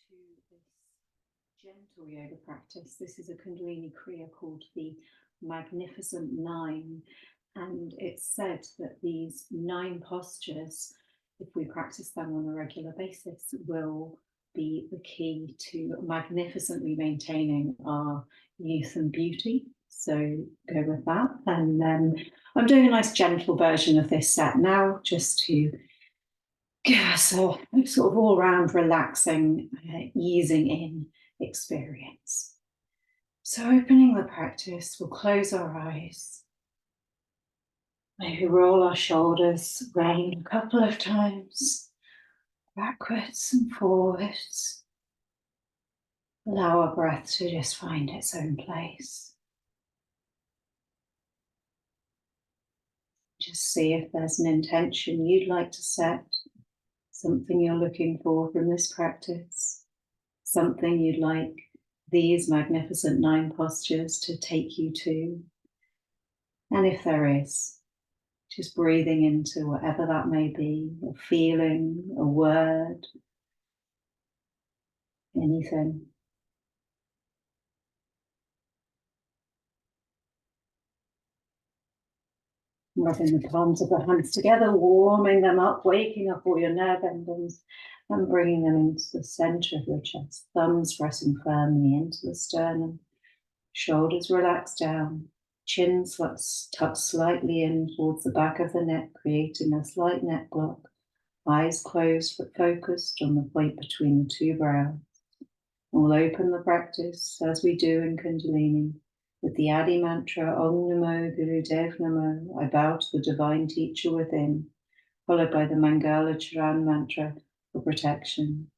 to this gentle yoga practice. This is a Kundalini Kriya called the Magnificent Nine, and it's said that these 9 postures, if we practice them on a regular basis, will be the key to magnificently maintaining our youth and beauty. So go with that. And then I'm doing a nice gentle version of this set now, just to give us a sort of all-round relaxing, easing in experience. So opening the practice, we'll close our eyes. Maybe roll our shoulders around a couple of times, backwards and forwards. Allow our breath to just find its own place. Just see if there's an intention you'd like to set, something you're looking for from this practice, something you'd like these magnificent 9 postures to take you to. And if there is, just breathing into whatever that may be, a feeling, a word, anything. Rubbing the palms of the hands together, warming them up, waking up all your nerve endings and bringing them into the center of your chest. Thumbs pressing firmly into the sternum, shoulders relaxed down, chin tucked slightly in towards the back of the neck, creating a slight neck block. Eyes closed but focused on the point between the 2 brows. We'll open the practice as we do in Kundalini with the Adi mantra, Om Namo Guru Dev Namo, I bow to the divine teacher within, followed by the Mangala Charan mantra for protection,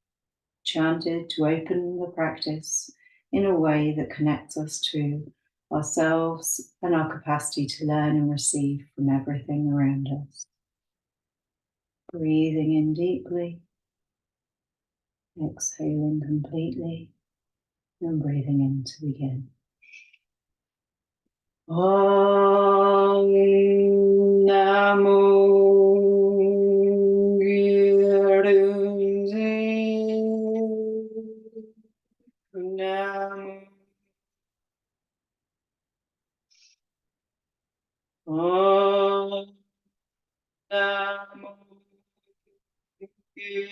chanted to open the practice in a way that connects us to ourselves and our capacity to learn and receive from everything around us. Breathing in deeply, exhaling completely, and breathing in to begin. Om Namo Guru Namo Om Namo Guru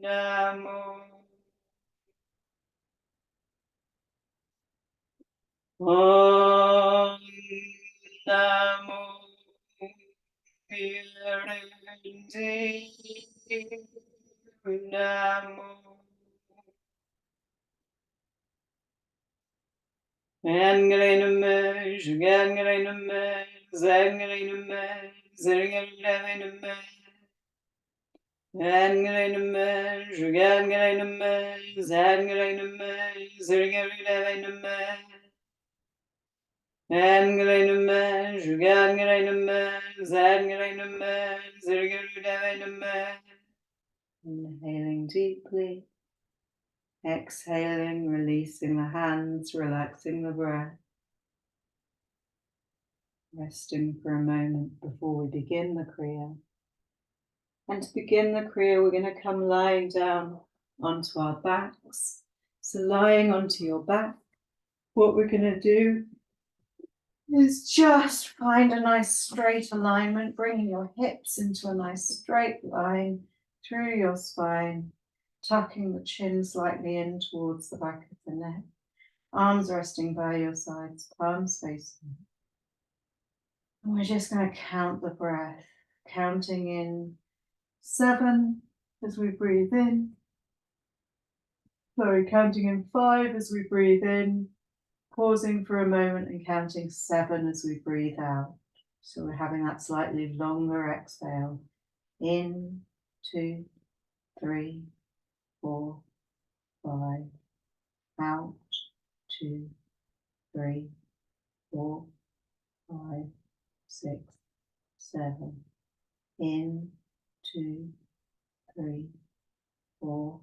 Namo Om Namo Namo Angrename, Jugangrename, Zangrename, Zergrename, Angrename, Jugangrename, Zangrename, Zergrename, Angrename, Jugangrename, Zangrename, Zergrename. Inhaling deeply. Exhaling, releasing the hands, relaxing the breath. Resting for a moment before we begin the Kriya. And to begin the Kriya, we're going to come lying down onto our backs. So lying onto your back, what we're going to do is just find a nice straight alignment, bringing your hips into a nice straight line through your spine. Tucking the chin slightly in towards the back of the neck. Arms resting by your sides, palms facing. And we're just going to count the breath, counting in 7 as we breathe in. Sorry, counting in 5 as we breathe in. Pausing for a moment and counting 7 as we breathe out. So we're having that slightly longer exhale. In, 2, 3, 4, 5, out, 2, 3, 4, 5, 6, 7, in, 2, 3, 4,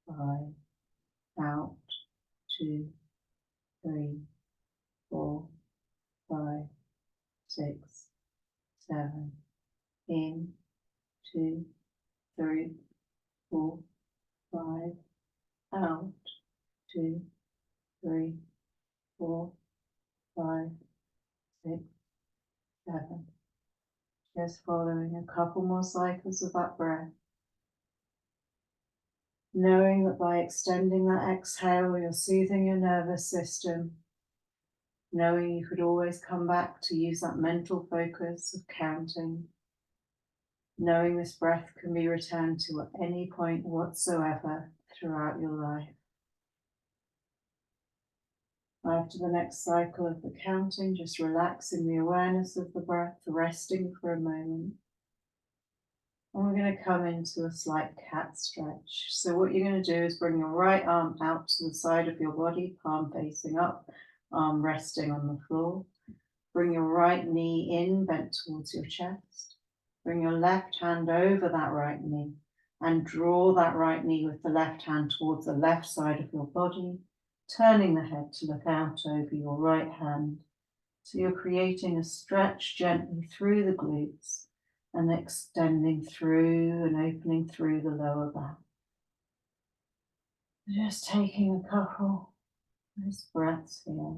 5, out, 2, 3, 4, 5, 6, 7, in, 2, 3, 4, 5, out, 2, 3, 4, 5, 6, 7. Just following a couple more cycles of that breath. Knowing that by extending that exhale, you're soothing your nervous system. Knowing you could always come back to use that mental focus of counting. Knowing this breath can be returned to at any point whatsoever throughout your life. After the next cycle of the counting, just relaxing the awareness of the breath, resting for a moment. And we're going to come into a slight cat stretch. So what you're going to do is bring your right arm out to the side of your body, palm facing up, arm resting on the floor. Bring your right knee in, bent towards your chest. Bring your left hand over that right knee and draw that right knee with the left hand towards the left side of your body, turning the head to look out over your right hand. So you're creating a stretch gently through the glutes and extending through and opening through the lower back. Just taking a couple of nice breaths here.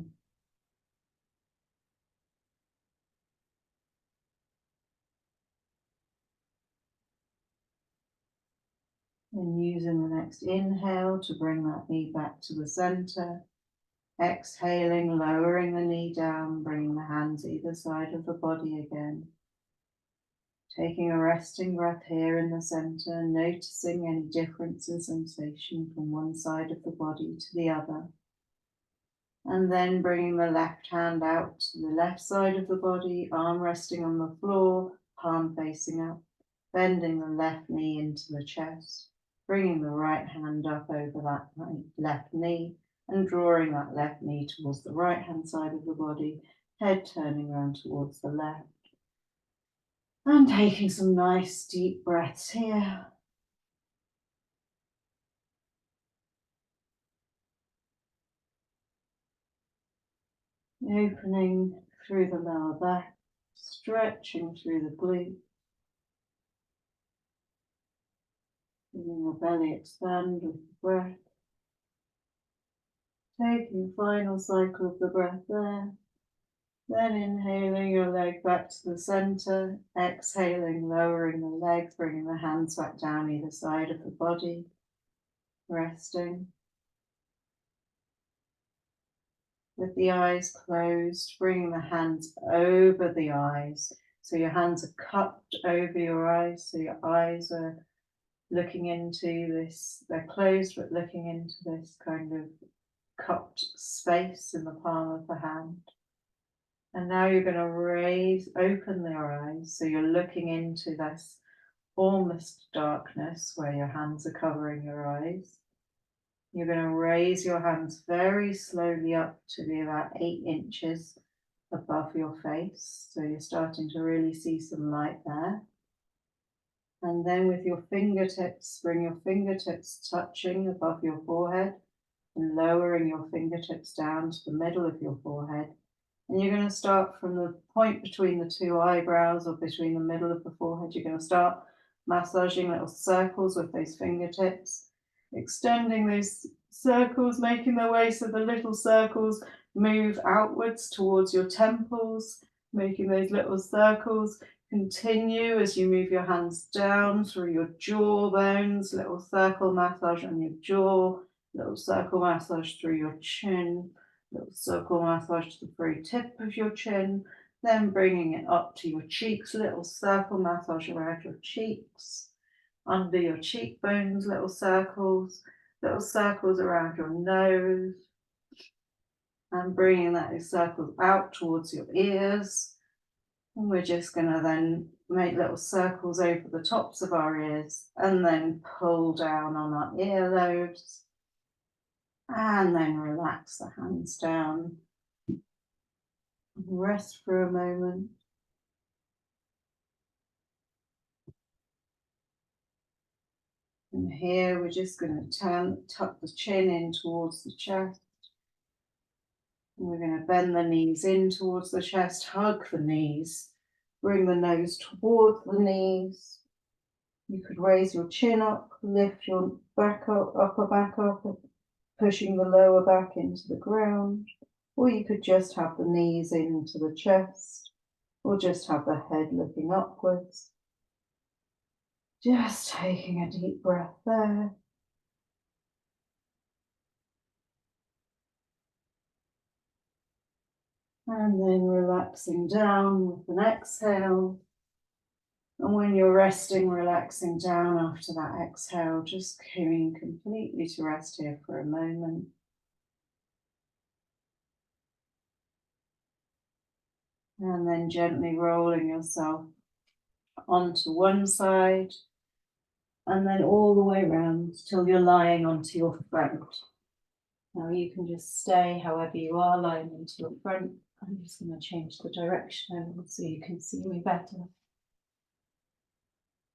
And using the next inhale to bring that knee back to the center. Exhaling, lowering the knee down, bringing the hands either side of the body again. Taking a resting breath here in the center, noticing any difference in sensation from one side of the body to the other. And then bringing the left hand out to the left side of the body, arm resting on the floor, palm facing up, bending the left knee into the chest, bringing the right hand up over that left knee and drawing that left knee towards the right hand side of the body, head turning around towards the left. And taking some nice deep breaths here. Opening through the lower back, stretching through the glutes. Feeling your belly expand with the breath. Taking the final cycle of the breath there. Then inhaling your leg back to the center, exhaling, lowering the legs, bringing the hands back down either side of the body, resting. With the eyes closed, bringing the hands over the eyes. So your hands are cupped over your eyes, so your eyes are looking into this, they're closed but looking into this kind of cupped space in the palm of the hand. And now you're going to open your eyes, so you're looking into this almost darkness where your hands are covering your eyes. You're going to raise your hands very slowly up to be about 8 inches above your face. So you're starting to really see some light there. And then with your fingertips, bring your fingertips touching above your forehead and lowering your fingertips down to the middle of your forehead. And you're going to start from the point between the two eyebrows or between the middle of the forehead. You're going to start massaging little circles with those fingertips, extending those circles, making their way so the little circles move outwards towards your temples, making those little circles continue as you move your hands down through your jaw bones, little circle massage on your jaw, little circle massage through your chin, little circle massage to the very tip of your chin, then bringing it up to your cheeks, little circle massage around your cheeks, under your cheekbones, little circles around your nose, and bringing those circles out towards your ears. And we're just going to then make little circles over the tops of our ears and then pull down on our earlobes. And then relax the hands down. Rest for a moment. And here we're just going to tuck the chin in towards the chest. And we're going to bend the knees in towards the chest, hug the knees, bring the nose towards the knees. You could raise your chin up, lift your back up, upper back up, pushing the lower back into the ground, or you could just have the knees into the chest, or just have the head looking upwards. Just taking a deep breath there. And then relaxing down with an exhale. And when you're resting, relaxing down after that exhale, just coming completely to rest here for a moment. And then gently rolling yourself onto one side and then all the way around till you're lying onto your front. Now you can just stay however you are, lying onto your front. I'm just going to change the direction so you can see me better.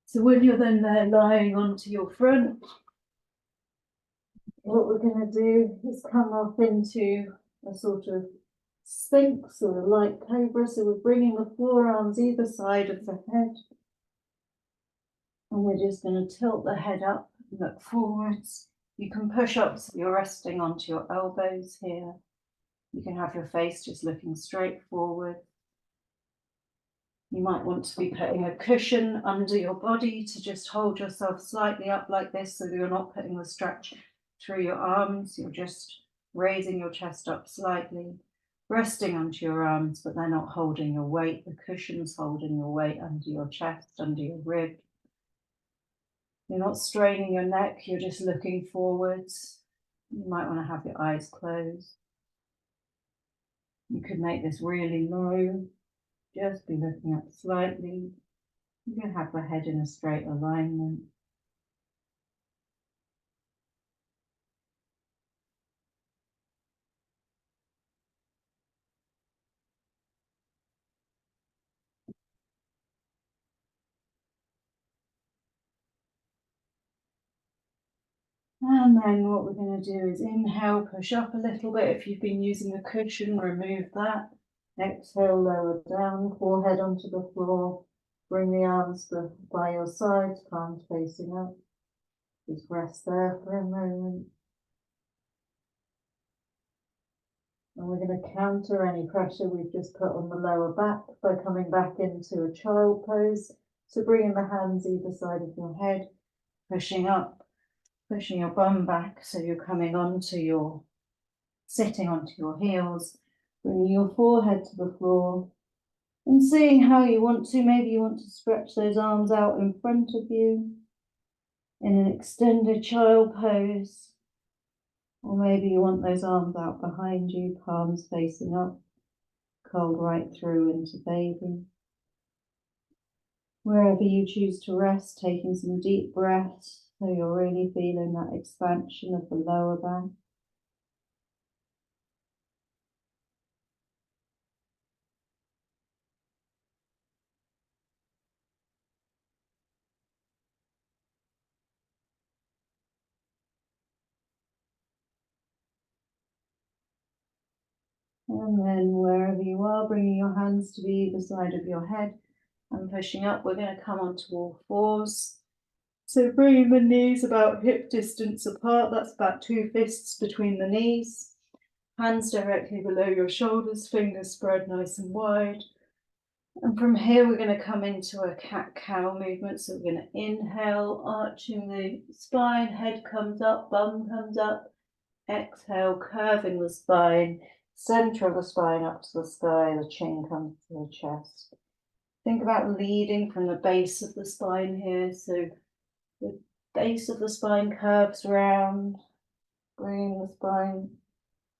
So when you're then there lying onto your front, what we're going to do is come up into a sort of sphinx or a light cobra. So we're bringing the forearms either side of the head. And we're just going to tilt the head up, look forwards. You can push up so you're resting onto your elbows here. You can have your face just looking straight forward. You might want to be putting a cushion under your body to just hold yourself slightly up like this so that you're not putting the stretch through your arms. You're just raising your chest up slightly, resting onto your arms, but they're not holding your weight. The cushion's holding your weight under your chest, under your rib. You're not straining your neck, you're just looking forwards. You might want to have your eyes closed. You could make this really low. Just be looking up slightly. You can have the head in a straight alignment. And then what we're going to do is inhale, push up a little bit. If you've been using a cushion, remove that. Exhale, lower down, forehead onto the floor. Bring the arms by your sides, palms facing up. Just rest there for a moment. And we're going to counter any pressure we've just put on the lower back by coming back into a child pose. So bringing the hands either side of your head, pushing up, pushing your bum back so you're coming onto your, sitting onto your heels, bringing your forehead to the floor and seeing how you want to. Maybe you want to stretch those arms out in front of you in an extended child pose. Or maybe you want those arms out behind you, palms facing up, curled right through into baby. Wherever you choose to rest, taking some deep breaths so you're really feeling that expansion of the lower back. And then wherever you are, bringing your hands to either side of your head and pushing up. We're going to come onto all fours. So bringing the knees about hip distance apart. That's about 2 fists between the knees. Hands directly below your shoulders, fingers spread nice and wide. And from here, we're going to come into a cat-cow movement. So we're going to inhale, arching the spine, head comes up, bum comes up. Exhale, curving the spine, center of the spine up to the sky, the chin comes to the chest. Think about leading from the base of the spine here. So the base of the spine curves around, bringing the spine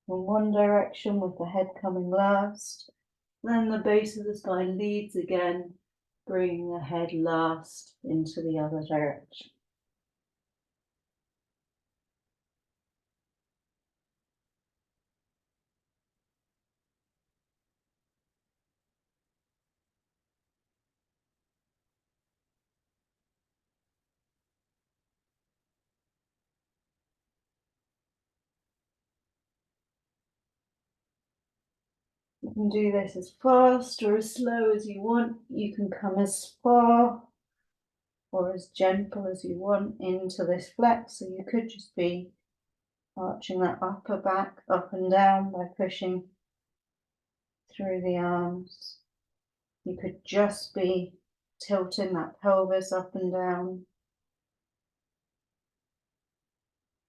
in one direction with the head coming last. Then the base of the spine leads again, bringing the head last into the other direction. You can do this as fast or as slow as you want. You can come as far or as gentle as you want into this flex. So you could just be arching that upper back up and down by pushing through the arms. You could just be tilting that pelvis up and down.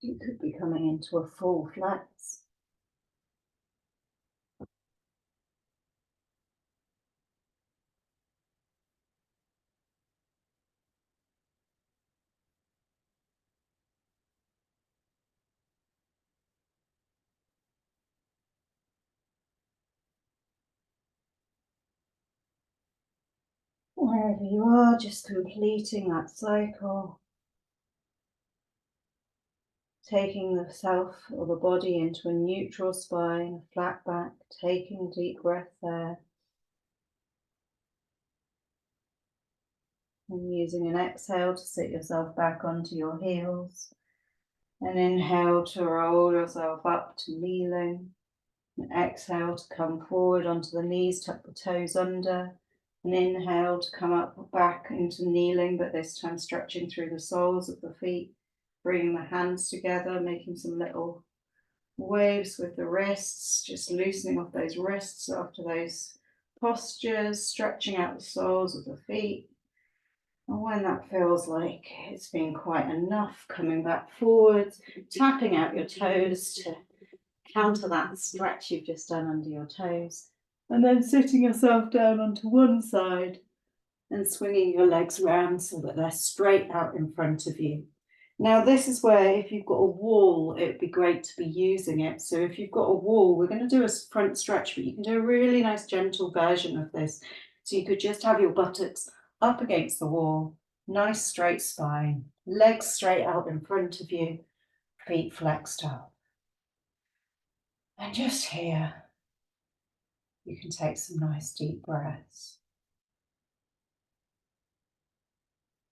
You could be coming into a full flex. Wherever you are, just completing that cycle. Taking the self or the body into a neutral spine, a flat back, taking a deep breath there. And using an exhale to sit yourself back onto your heels. An inhale to roll yourself up to kneeling. An exhale to come forward onto the knees, tuck the toes under. An inhale to come up back into kneeling, but this time stretching through the soles of the feet. Bringing the hands together, making some little waves with the wrists, just loosening off those wrists after those postures, stretching out the soles of the feet. And when that feels like it's been quite enough, coming back forwards, tapping out your toes to counter that stretch you've just done under your toes, and then sitting yourself down onto one side and swinging your legs round so that they're straight out in front of you. Now this is where, if you've got a wall, it would be great to be using it. So if you've got a wall, we're going to do a front stretch, but you can do a really nice gentle version of this. So you could just have your buttocks up against the wall, nice straight spine, legs straight out in front of you, feet flexed up. And just here, you can take some nice deep breaths.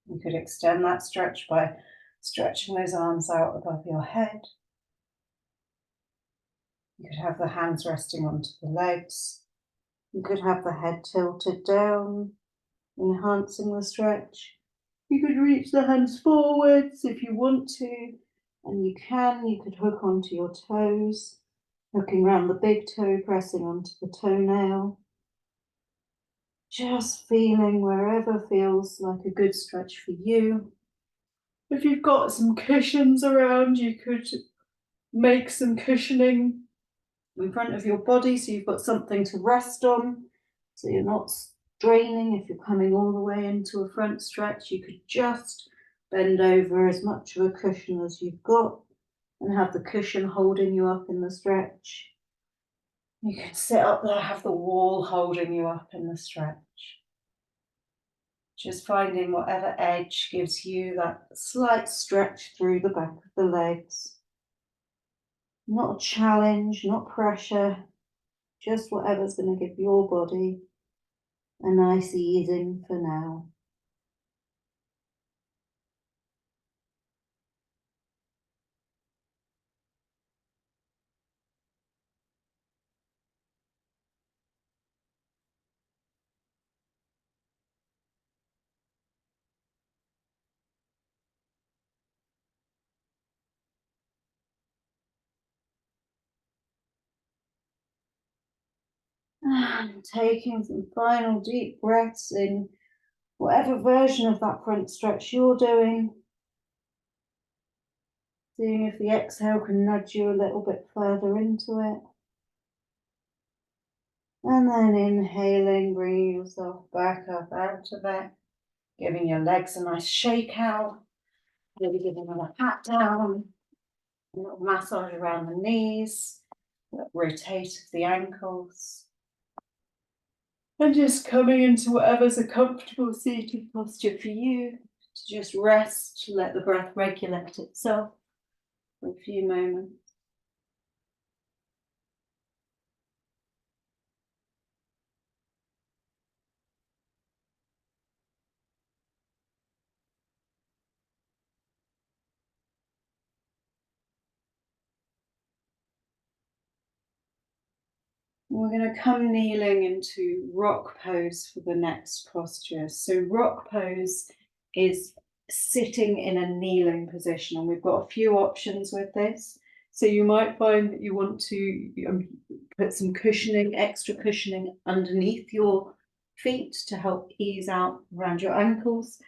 You could extend that stretch by stretching those arms out above your head. You could have the hands resting onto the legs. You could have the head tilted down, enhancing the stretch. You could reach the hands forwards if you want to, and you could hook onto your toes, hooking around the big toe, pressing onto the toenail. Just feeling wherever feels like a good stretch for you. If you've got some cushions around, you could make some cushioning in front of your body so you've got something to rest on, so you're not straining. If you're coming all the way into a front stretch, you could just bend over as much of a cushion as you've got and have the cushion holding you up in the stretch. You can sit up there, have the wall holding you up in the stretch. Just finding whatever edge gives you that slight stretch through the back of the legs. Not a challenge, not pressure, just whatever's going to give your body a nice easing for now. And taking some final deep breaths in whatever version of that front stretch you're doing. Seeing if the exhale can nudge you a little bit further into it. And then inhaling, bringing yourself back up out of it. Giving your legs a nice shake out. Maybe giving them a pat down. A little massage around the knees. Rotate the ankles. And just coming into whatever's a comfortable seated posture for you. To just rest, to let the breath regulate itself for a few moments. We're going to come kneeling into rock pose for the next posture. So rock pose is sitting in a kneeling position, and we've got a few options with this. So you might find that you want to put some cushioning, extra cushioning underneath your feet to help ease out around your ankles.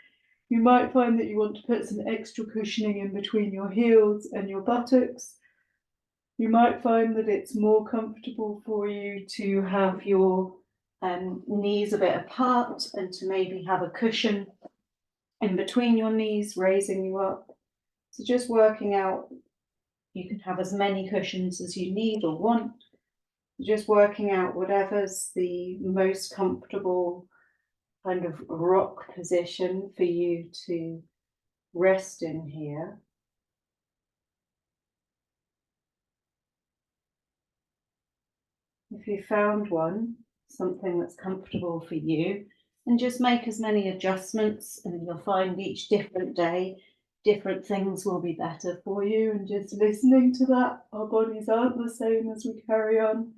You might find that you want to put some extra cushioning in between your heels and your buttocks. You might find that it's more comfortable for you to have your knees a bit apart and to maybe have a cushion in between your knees, raising you up. So just working out, you can have as many cushions as you need or want. Just working out whatever's the most comfortable kind of rock position for you to rest in here. If you found one, something that's comfortable for you, and just make as many adjustments, and you'll find each different day different things will be better for you. And just listening to that, our bodies aren't the same as we carry on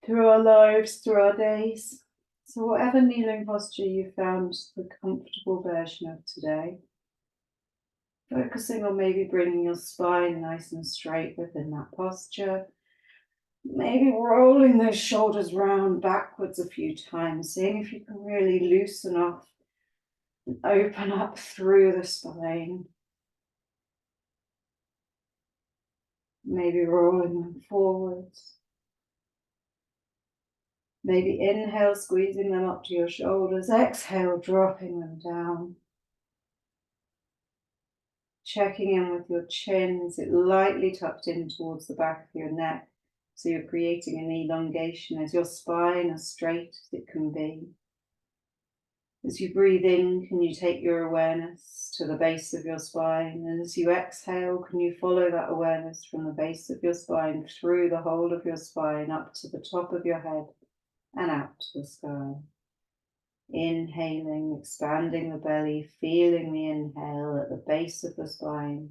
through our lives, through our days. So whatever kneeling posture you found the comfortable version of today, focusing on maybe bringing your spine nice and straight within that posture. Maybe rolling those shoulders round backwards a few times, seeing if you can really loosen off and open up through the spine. Maybe rolling them forwards. Maybe inhale, squeezing them up to your shoulders. Exhale, dropping them down. Checking in with your chin. Is it lightly tucked in towards the back of your neck? So you're creating an elongation. Is your spine as straight as it can be? As you breathe in, can you take your awareness to the base of your spine? And as you exhale, can you follow that awareness from the base of your spine through the whole of your spine up to the top of your head and out to the sky? Inhaling, expanding the belly, feeling the inhale at the base of the spine.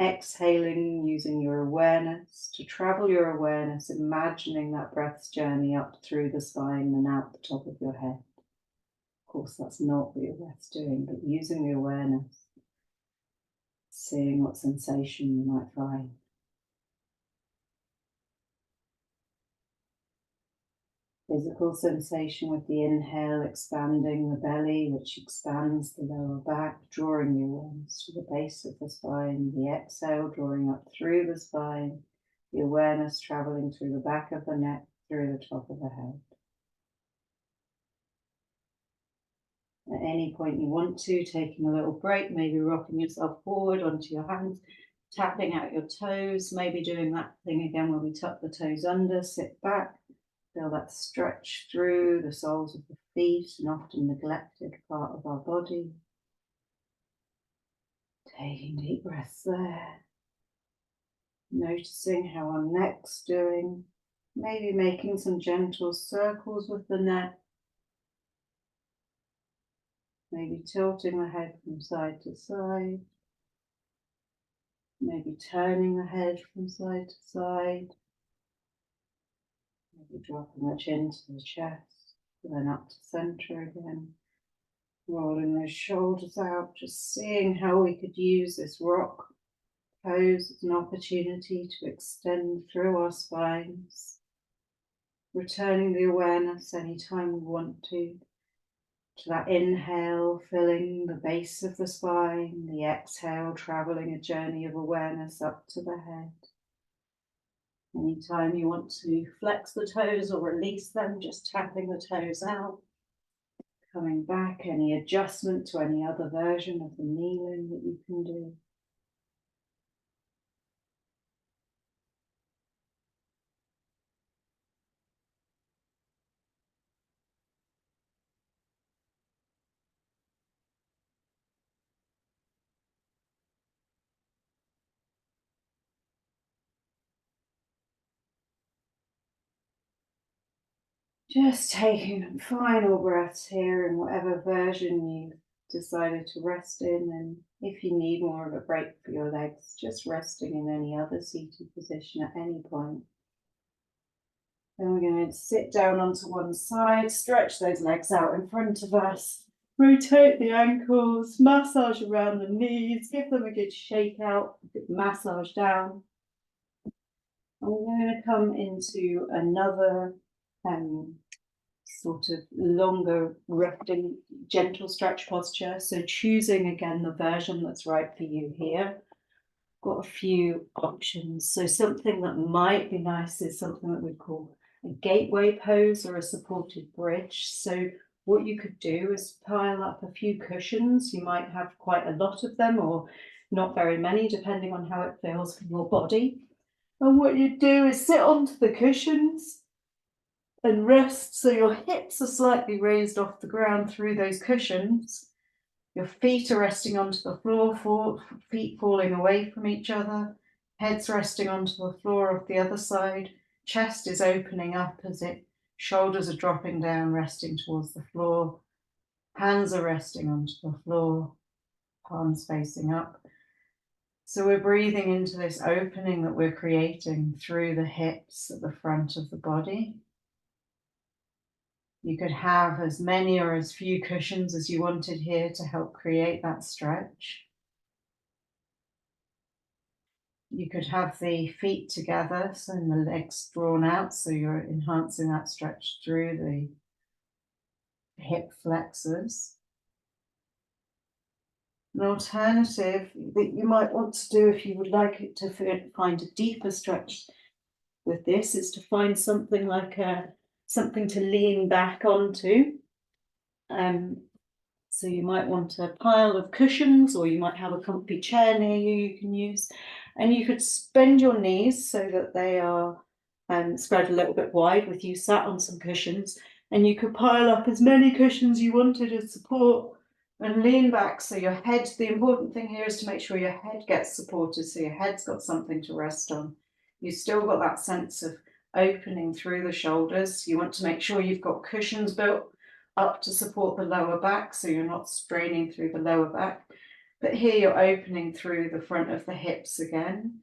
Exhaling, using your awareness to travel your awareness, imagining that breath's journey up through the spine and out the top of your head. Of course, that's not what your breath's doing, but using the awareness, seeing what sensation you might find. Physical sensation with the inhale, expanding the belly, which expands the lower back, drawing the awareness to the base of the spine. The exhale, drawing up through the spine. The awareness traveling through the back of the neck, through the top of the head. At any point you want to, taking a little break, maybe rocking yourself forward onto your hands, tapping out your toes, maybe doing that thing again where we tuck the toes under, sit back. Feel that stretch through the soles of the feet, an often neglected part of our body. Taking deep breaths there. Noticing how our neck's doing. Maybe making some gentle circles with the neck. Maybe tilting the head from side to side. Maybe turning the head from side to side. Maybe dropping the chin to the chest, then up to center again. Rolling those shoulders out, just seeing how we could use this rock pose as an opportunity to extend through our spines. Returning the awareness anytime we want to that inhale, filling the base of the spine, the exhale, traveling a journey of awareness up to the head. Anytime you want to flex the toes or release them, just tapping the toes out. Coming back, any adjustment to any other version of the kneeling that you can do. Just taking final breaths here in whatever version you decided to rest in, and if you need more of a break for your legs, just resting in any other seated position at any point. Then we're going to sit down onto one side, stretch those legs out in front of us, Rotate the ankles, massage around the knees, give them a good shake out, good massage down. And we're going to come into another sort of longer, resting, gentle stretch posture. So choosing again the version that's right for you here. Got a few options. So something that might be nice is something that we call a gateway pose or a supported bridge. So what you could do is pile up a few cushions. You might have quite a lot of them or not very many, depending on how it feels for your body. And what you do is sit onto the cushions and rest so your hips are slightly raised off the ground through those cushions. Your feet are resting onto the floor, feet falling away from each other, heads resting onto the floor of the other side, chest is opening up as it, shoulders are dropping down, resting towards the floor, hands are resting onto the floor, palms facing up. So we're breathing into this opening that we're creating through the hips at the front of the body. You could have as many or as few cushions as you wanted here to help create that stretch. You could have the feet together, so the legs drawn out, so you're enhancing that stretch through the hip flexors. An alternative that you might want to do if you would like it to find a deeper stretch with this is to find something like something to lean back onto. So you might want a pile of cushions, or you might have a comfy chair near you can use. And you could bend your knees so that they are spread a little bit wide with you sat on some cushions. And you could pile up as many cushions you wanted as support and lean back so your head, the important thing here is to make sure your head gets supported, so your head's got something to rest on. You've still got that sense of opening through the shoulders. You want to make sure you've got cushions built up to support the lower back, so you're not straining through the lower back. But here you're opening through the front of the hips again.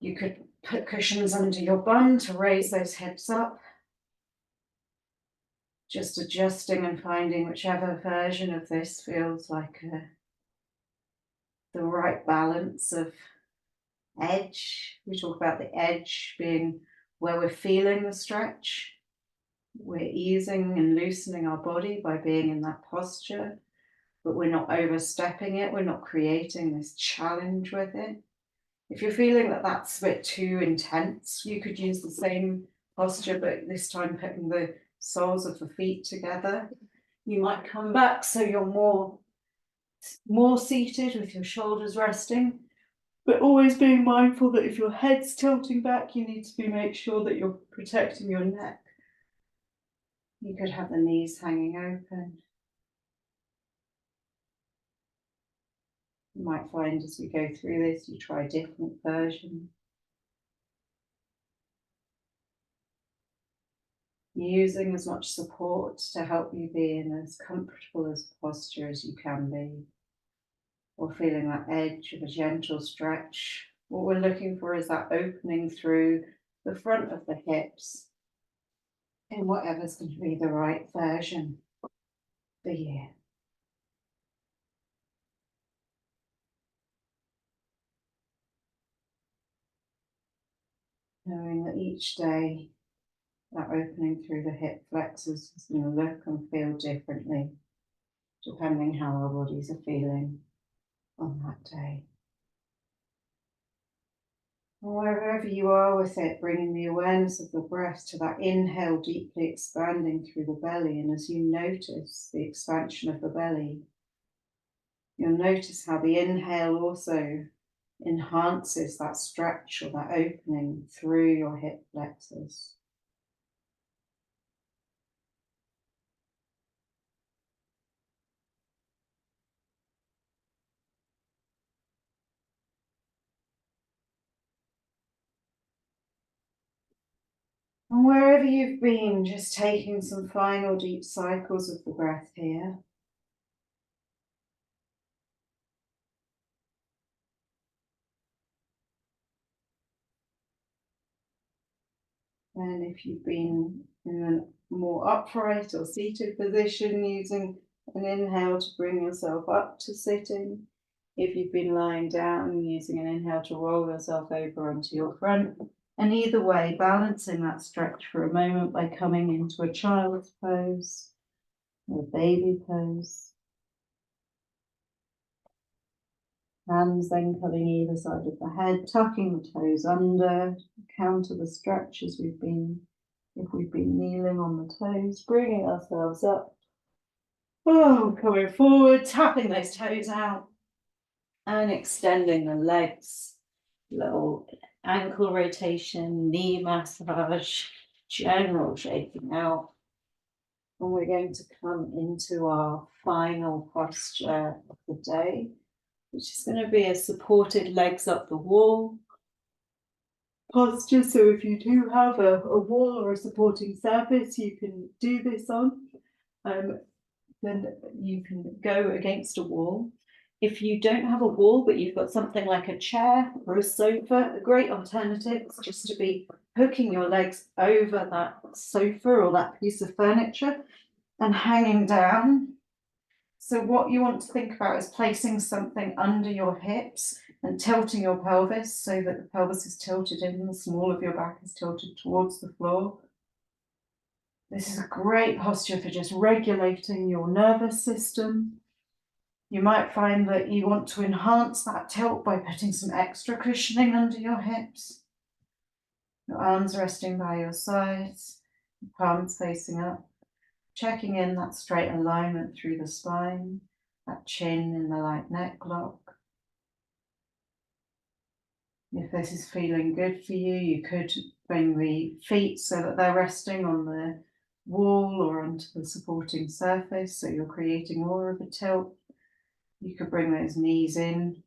You could put cushions under your bum to raise those hips up. Just adjusting and finding whichever version of this feels like the right balance of edge. We talk about the edge being where we're feeling the stretch. We're easing and loosening our body by being in that posture, but we're not overstepping it. We're not creating this challenge with it. If you're feeling that that's a bit too intense, you could use the same posture, but this time putting the soles of the feet together. You might come back so you're more seated with your shoulders resting, but always being mindful that if your head's tilting back, you need to make sure that you're protecting your neck. You could have the knees hanging open. You might find as we go through this, you try different versions. Using as much support to help you be in as comfortable as posture as you can be, or feeling that edge of a gentle stretch. What we're looking for is that opening through the front of the hips in whatever's going to be the right version for you. Knowing that each day that opening through the hip flexors is going to look and feel differently depending how our bodies are feeling on that day. And wherever you are with it, bringing the awareness of the breath to that inhale, deeply expanding through the belly. And as you notice the expansion of the belly, you'll notice how the inhale also enhances that stretch or that opening through your hip flexors. And wherever you've been, just taking some final deep cycles of the breath here. And if you've been in a more upright or seated position, using a an inhale to bring yourself up to sitting. If you've been lying down, using an inhale to roll yourself over onto your front. And either way, balancing that stretch for a moment by coming into a child's pose or a baby pose. Hands then coming either side of the head, tucking the toes under, counter the stretch as if we've been kneeling on the toes, bringing ourselves up. Oh, coming forward, tapping those toes out and extending the legs. Little ankle rotation, knee massage, general shaking out. And we're going to come into our final posture of the day, which is going to be a supported legs up the wall posture. So if you do have a wall or a supporting surface you can do this on, then you can go against a wall. If you don't have a wall, but you've got something like a chair or a sofa, a great alternative is just to be hooking your legs over that sofa or that piece of furniture and hanging down. So what you want to think about is placing something under your hips and tilting your pelvis so that the pelvis is tilted in, the small of your back is tilted towards the floor. This is a great posture for just regulating your nervous system. You might find that you want to enhance that tilt by putting some extra cushioning under your hips. Your arms resting by your sides, your palms facing up, checking in that straight alignment through the spine, that chin in the light neck lock. If this is feeling good for you, you could bring the feet so that they're resting on the wall or onto the supporting surface, so you're creating more of a tilt. You could bring those knees in,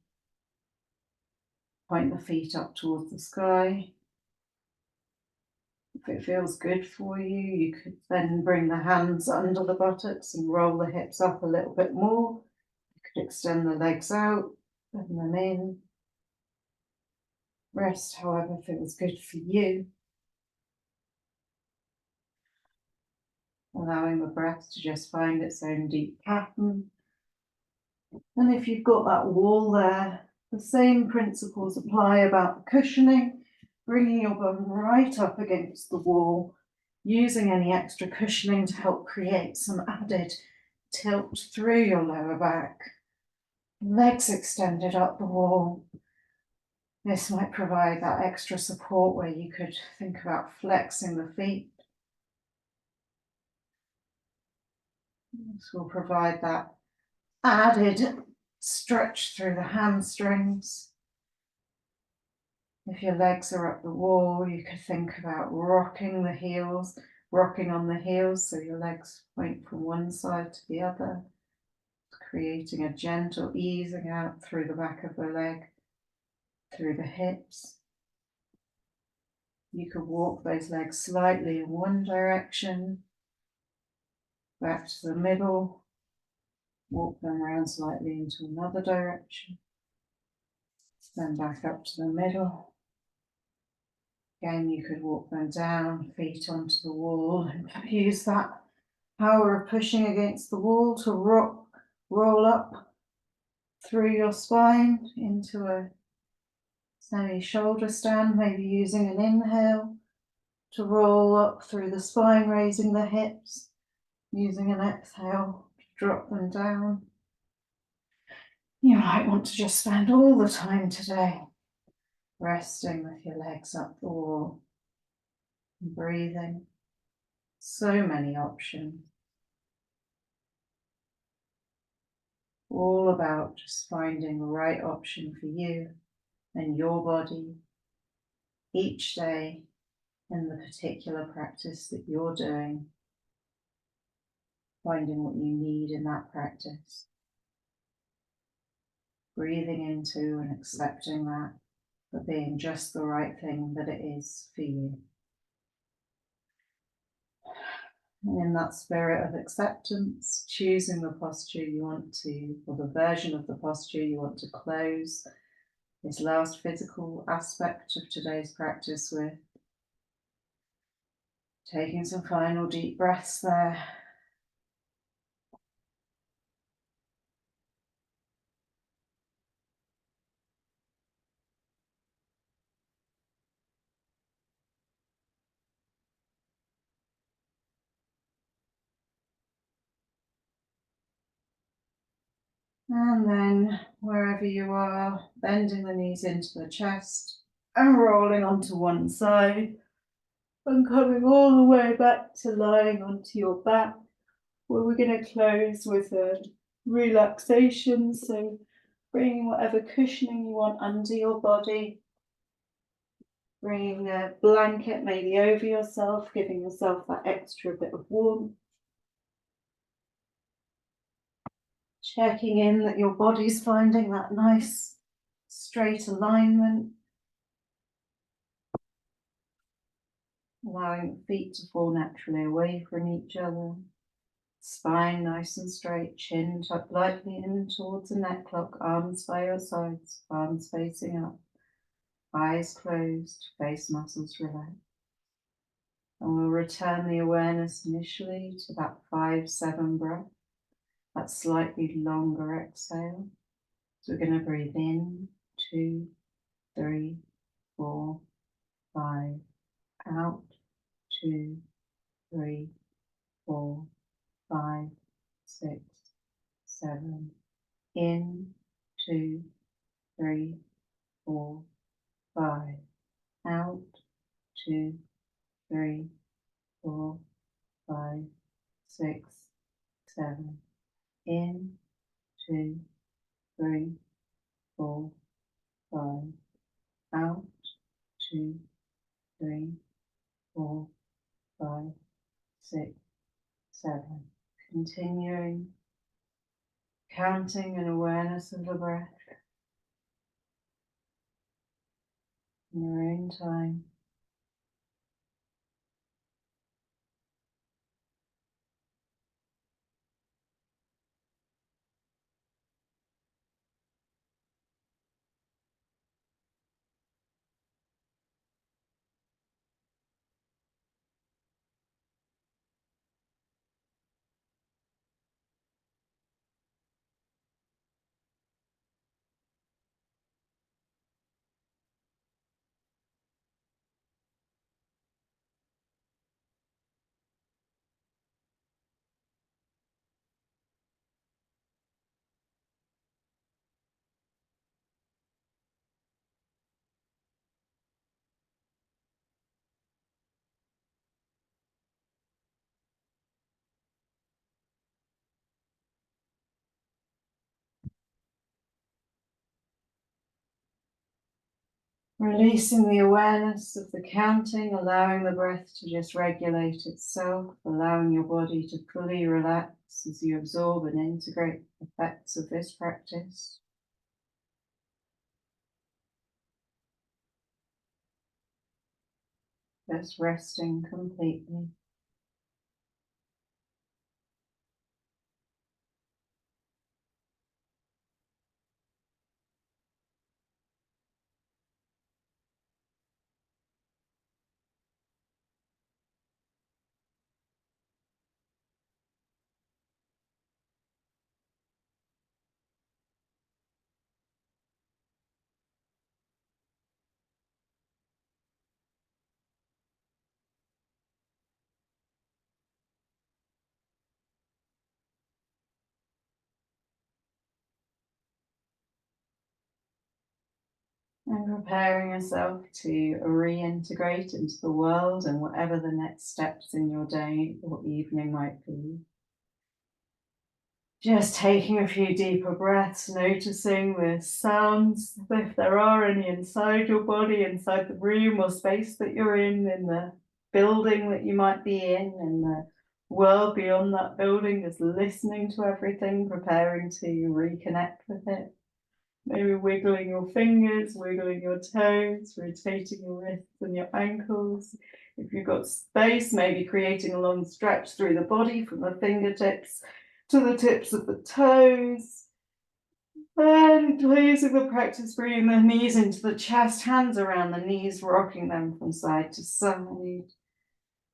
point the feet up towards the sky. If it feels good for you, you could then bring the hands under the buttocks and roll the hips up a little bit more. You could extend the legs out, bring them in. Rest however feels good for you. Allowing the breath to just find its own deep pattern. And if you've got that wall there, the same principles apply about the cushioning, bringing your bum right up against the wall, using any extra cushioning to help create some added tilt through your lower back. Legs extended up the wall. This might provide that extra support where you could think about flexing the feet. This will provide that added stretch through the hamstrings. If your legs are up the wall, you could think about rocking on the heels so your legs point from one side to the other, creating a gentle easing out through the back of the leg, through the hips. You could walk those legs slightly in one direction, back to the middle, walk them around slightly into another direction, then back up to the middle. Again, you could walk them down, feet onto the wall, and use that power of pushing against the wall to roll up through your spine into a semi-shoulder stand, maybe using an inhale to roll up through the spine, raising the hips, using an exhale to drop them down. You might want to just spend all the time today resting with your legs up the wall and breathing. So many options. All about just finding the right option for you and your body each day in the particular practice that you're doing. Finding what you need in that practice. Breathing into and accepting that for being just the right thing that it is for you. And in that spirit of acceptance, choosing the posture you want to, or the version of the posture you want to close this last physical aspect of today's practice with. Taking some final deep breaths there. And then wherever you are, bending the knees into the chest and rolling onto one side and coming all the way back to lying onto your back, where we're going to close with a relaxation. So bringing whatever cushioning you want under your body, bringing a blanket maybe over yourself, giving yourself that extra bit of warmth. Checking in that your body's finding that nice straight alignment. Allowing the feet to fall naturally away from each other. Spine nice and straight, chin tucked lightly in towards the neck lock, arms by your sides, palms facing up, eyes closed, face muscles relaxed. And we'll return the awareness initially to that 5-7 breath, that slightly longer exhale. So we're going to breathe in, 2, 3, 4, 5, out, 2, 3, 4, 5, 6, 7, in, 2, 3, 4, 5, out, 2, 3, 4, 5, 6, 7, in, 2, 3, 4, 5, out, 2, 3, 4, 5, 6, 7. Continuing, counting and awareness of the breath in your own time. Releasing the awareness of the counting, allowing the breath to just regulate itself, allowing your body to fully relax as you absorb and integrate the effects of this practice. Just resting completely. And preparing yourself to reintegrate into the world and whatever the next steps in your day or evening might be. Just taking a few deeper breaths, noticing the sounds, if there are any inside your body, inside the room or space that you're in the building that you might be in the world beyond that building, just listening to everything, preparing to reconnect with it. Maybe wiggling your fingers, wiggling your toes, rotating your wrists and your ankles. If you've got space, maybe creating a long stretch through the body from the fingertips to the tips of the toes. And closing the practice, bringing the knees into the chest, hands around the knees, rocking them from side to side.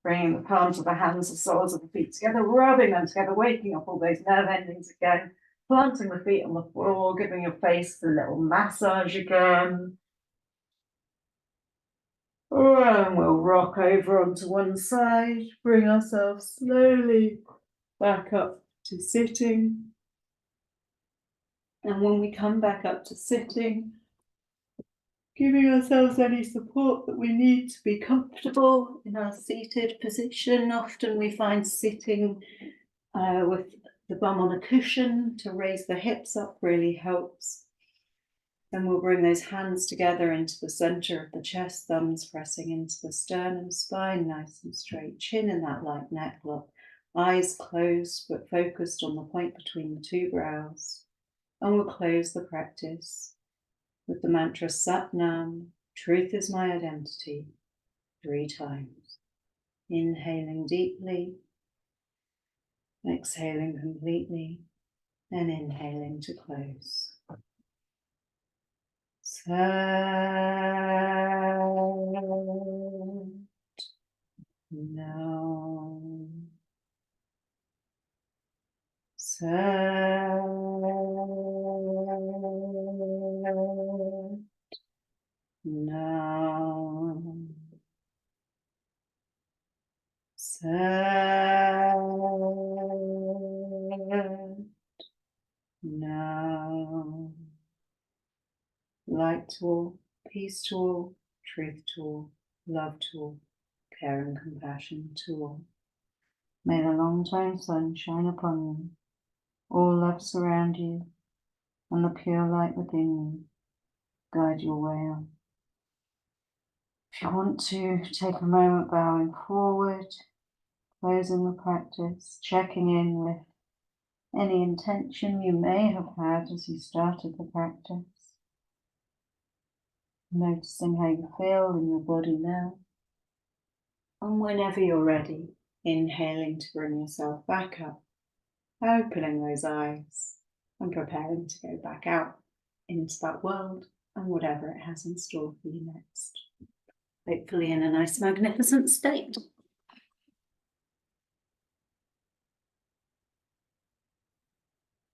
Bringing the palms of the hands, the soles of the feet together, rubbing them together, waking up all those nerve endings again. Planting the feet on the floor, giving your face a little massage again. And we'll rock over onto one side, bring ourselves slowly back up to sitting. And when we come back up to sitting, giving ourselves any support that we need to be comfortable in our seated position. Often we find sitting with the bum on a cushion to raise the hips up really helps. Then we'll bring those hands together into the center of the chest, thumbs pressing into the sternum, spine nice and straight, chin in that light neck lock, eyes closed but focused on the point between the two brows. And we'll close the practice with the mantra Sat Nam, truth is my identity, 3 times. Inhaling deeply, exhaling completely, and inhaling to close. Sat Nam. Sat Nam. Sat Nam. Light to all, peace to all, truth to all, love to all, care and compassion to all. May the long-time sun shine upon you, all love surround you, and the pure light within you guide your way on. If you want to take a moment bowing forward, closing the practice, checking in with any intention you may have had as you started the practice. Noticing how you feel in your body now. And whenever you're ready, inhaling to bring yourself back up, opening those eyes and preparing to go back out into that world and whatever it has in store for you next. Hopefully in a nice, magnificent state.